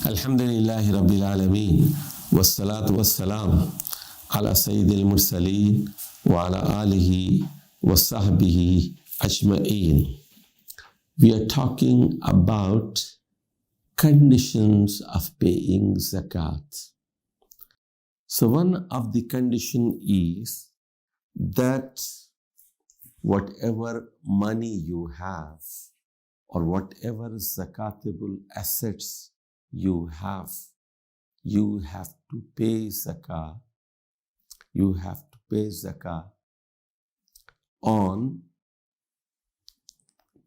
Alhamdulillahi Rabbil Alameen. Wassalatu wassalam ala Sayyidil Mursaleen wa ala alihi wa sahbihi ajma'een. We are talking about conditions of paying zakat. So one of the condition is that whatever money you have or whatever zakatable assets you have to pay zakah. You have to pay zakah on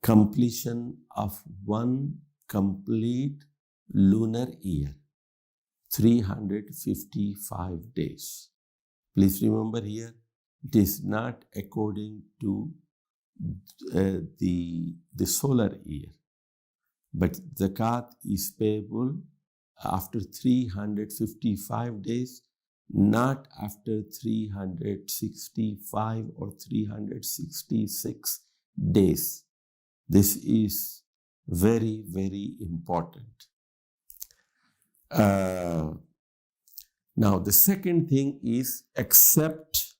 completion of one complete lunar year, 355 days. Please remember here, it is not according to the solar year, but zakat is payable after 355 days, not after 365 or 366 days. This is very, very important. Now, the second thing is accept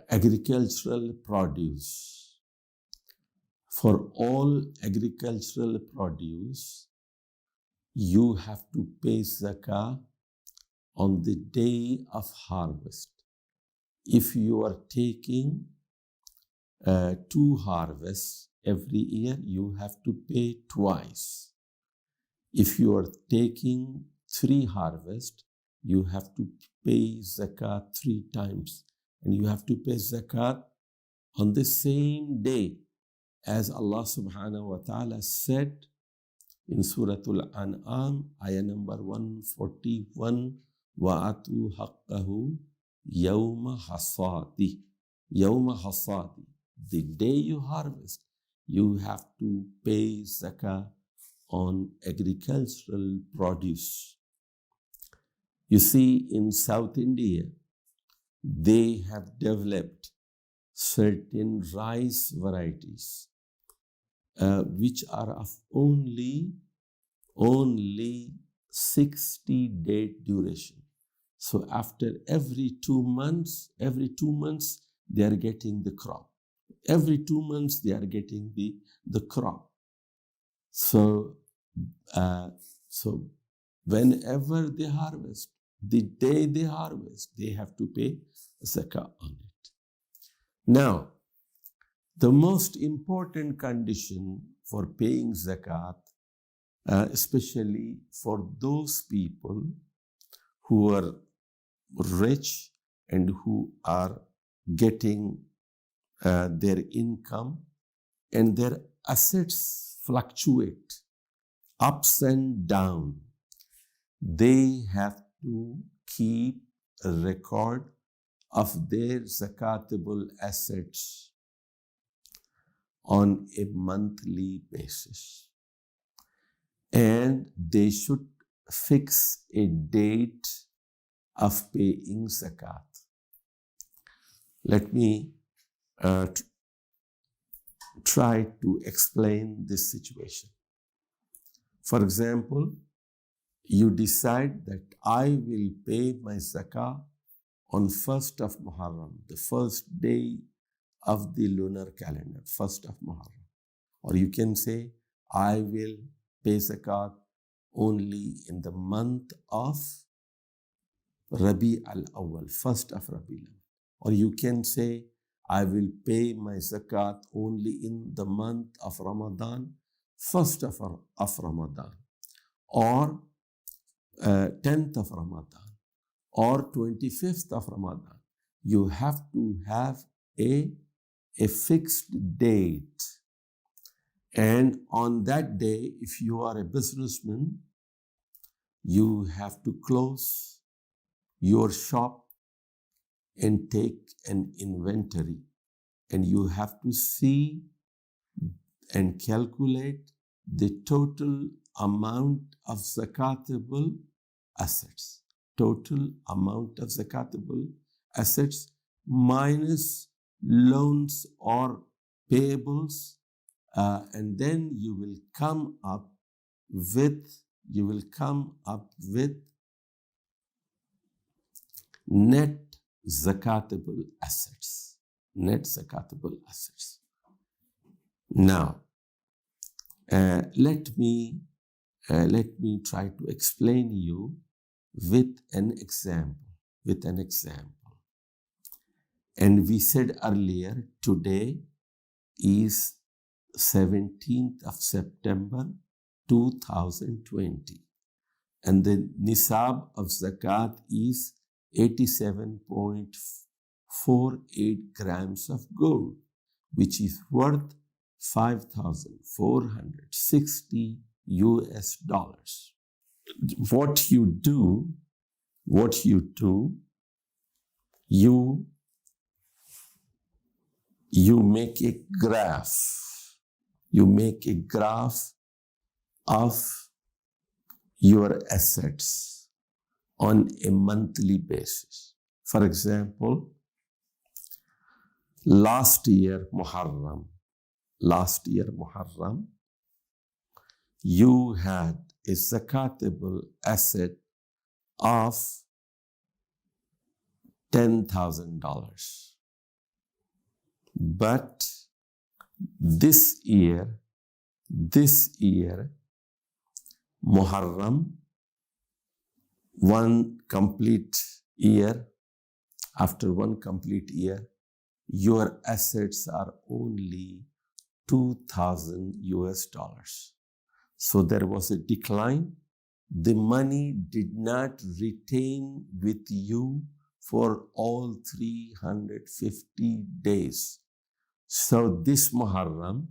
agricultural produce. For all agricultural produce, you have to pay zakah on the day of harvest. If you are taking 2 harvests every year, you have to pay twice. If you are taking 3 harvests, you have to pay zakat 3 times. And you have to pay zakat on the same day, as Allah subhanahu wa ta'ala said in Surah Al-An'am, ayah number 141, وَأَتُوا حَقَّهُ يَوْمَ حَصَادِهِ. يَوْمَ حَصَادِهِ. The day you harvest, you have to pay zakah on agricultural produce. You see, in South India, they have developed certain rice varieties which are of only 60-day duration. So after every 2 months, they are getting the crop. Every 2 months, they are getting the crop. So whenever they harvest, the day they harvest, they have to pay zakah on it. Now, the most important condition for paying zakat, especially for those people who are rich and who are getting their income and their assets fluctuate ups and down, they have to keep a record of their zakatable assets on a monthly basis. And they should fix a date of paying zakat. Let me try to explain this situation. For example, you decide that I will pay my zakah on 1st of Muharram, the first day of the lunar calendar, 1st of Muharram. Or you can say, I will pay zakat only in the month of Rabi al-Awwal, 1st of Rabi al-Awwal. Or you can say, I will pay my zakat only in the month of Ramadan, 1st of Ramadan. Or 10th of Ramadan. Or 25th of Ramadan. You have to have a fixed date. And on that day, if you are a businessman, you have to close your shop and take an inventory. And you have to see and calculate the total amount of zakatable assets. Total amount of zakatable assets minus loans or payables, and then you will come up with net zakatable assets. Net zakatable assets. Now, let me try to explain you with an example. And we said earlier, today is 17th of September 2020. And the nisab of zakat is 87.48 grams of gold, which is worth $5,460 US. What you do, you make a graph. You make a graph of your assets on a monthly basis. For example, last year Muharram, you had a zakatable asset of $10,000. But this year, Muharram, after one complete year, your assets are only $2,000 US. So there was a decline. The money did not retain with you for all 350 days. So this Muharram,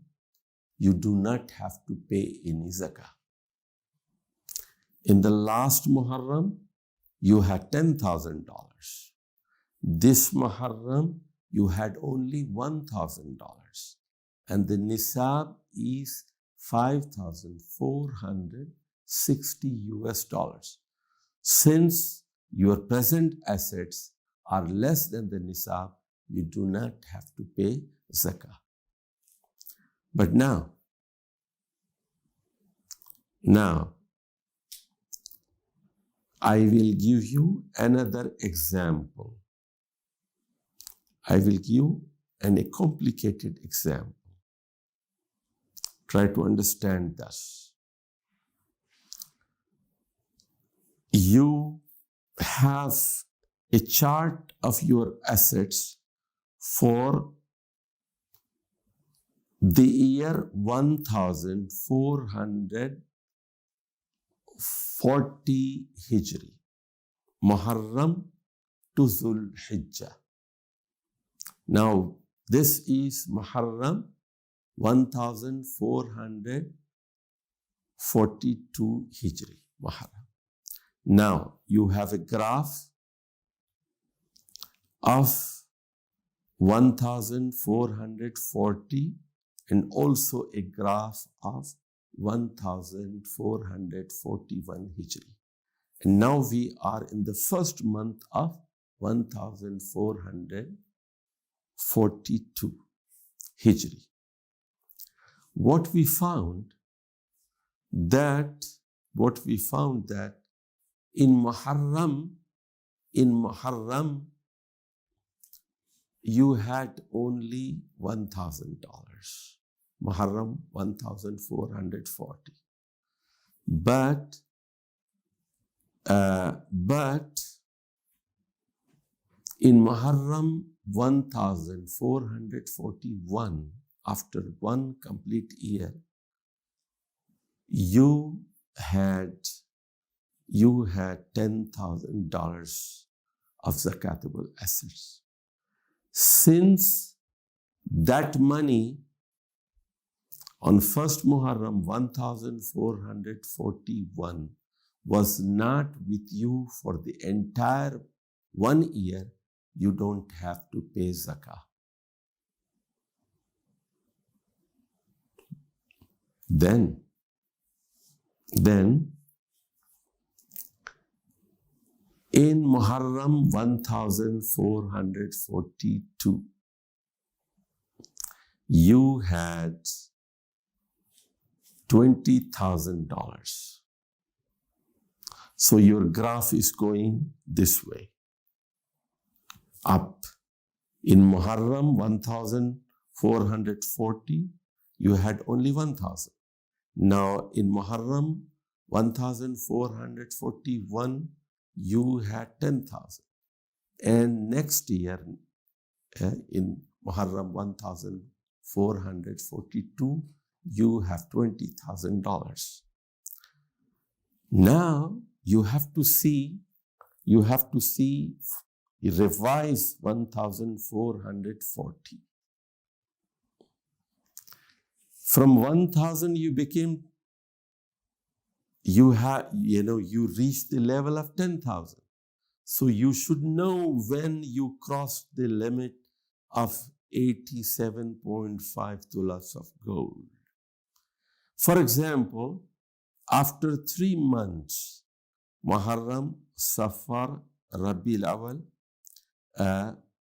you do not have to pay any zakah. In the last Muharram, you had $10,000. This Muharram, you had only $1,000. And the nisab is $5,460 US. Since your present assets are less than the nisab, you do not have to pay zakah. But now, I will give you another example. I will give you a complicated example. Try to understand this. You have a chart of your assets for the year 1440 Hijri, Muharram to Dhul Hijjah. Now, this is Muharram 1442 Hijri, Muharram. Now, you have a graph of 1440 and also a graph of 1441 Hijri. And now we are in the first month of 1442 Hijri. What we found that in Muharram, you had only $1,000. Muharram 1440. But in Muharram 1441, after one complete year, you had $10,000 of zakatable assets. Since that money on first Muharram 1441 was not with you for the entire 1 year, you don't have to pay zakah. Then in Muharram 1442, you had $20,000. So your graph is going this way, up. In Muharram, 1,440, you had only 1,000. Now in Muharram, 1,441, you had 10,000. And next year, in Muharram 1,442, you have $20,000. Now you have to revise 1,440. From 1,000 you reached the level of 10,000. So you should know when you crossed the limit of 87.5 tulas of gold. For example, after 3 months, Muharram, Safar, Rabiul Awal,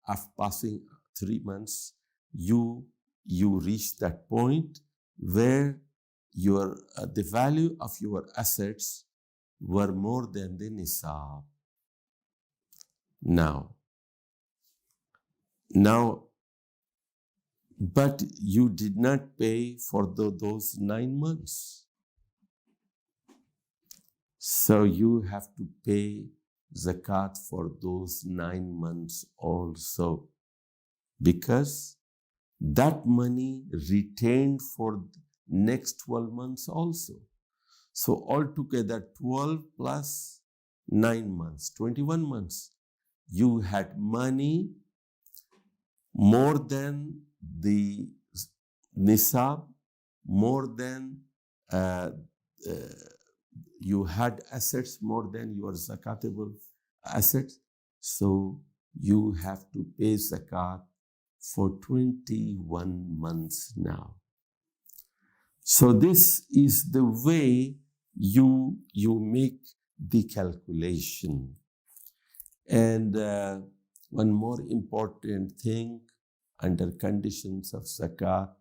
after passing 3 months, you reach that point where the value of your assets were more than the nisab. Now, but you did not pay for those 9 months. So you have to pay zakat for those 9 months also, because that money retained for next 12 months also. So altogether 12 plus 9 months, 21 months. You had money more than the nisab, more than you had assets more than your zakatable assets. So you have to pay zakat for 21 months now. So this is the way you make the calculation. And one more important thing under conditions of zakat,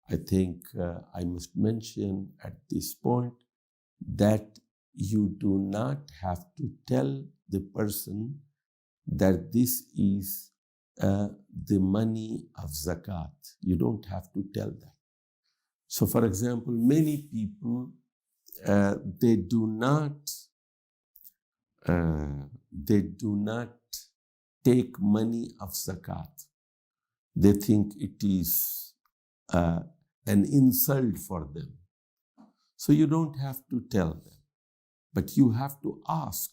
I think I must mention at this point that you do not have to tell the person that this is the money of zakat. You don't have to tell that. So for example, many people, they do not take money of zakat. They think it is an insult for them. So you don't have to tell them, but you have to ask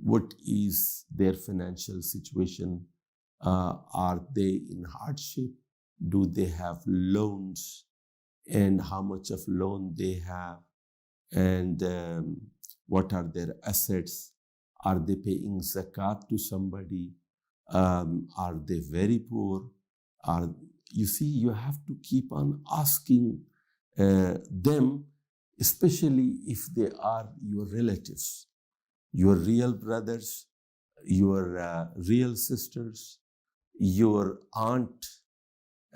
what is their financial situation. Are they in hardship? Do they have loans? And how much of loan they have? And what are their assets? Are they paying zakat to somebody? Are they very poor? You see, you have to keep on asking them, especially if they are your relatives, your real brothers, your real sisters, your aunt,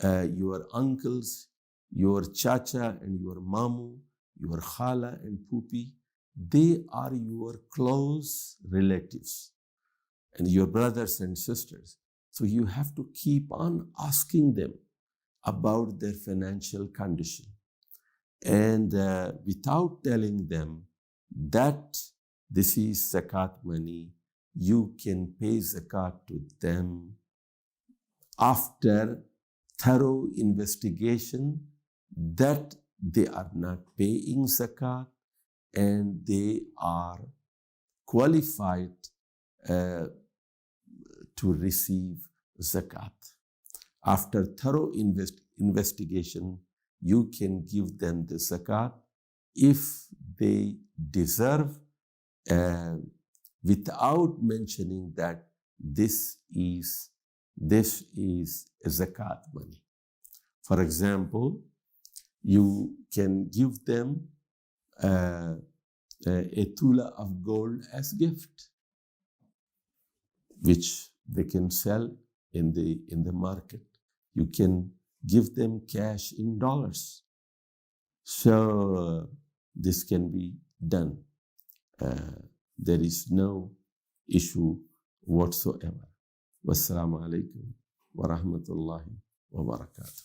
your uncles, your chacha and your mamu, your khala and pupi. They are your close relatives and your brothers and sisters. So you have to keep on asking them about their financial condition. And without telling them that this is zakat money, you can pay zakat to them after thorough investigation that they are not paying zakat and they are qualified to receive zakat. After thorough investigation, you can give them the zakat if they deserve, without mentioning that this is zakat money. For example, you can give them a tula of gold as gift, which they can sell in the market. You can give them cash in dollars. So this can be done. There is no issue whatsoever. Wassalamu alaikum wa rahmatullahi wa barakatuh.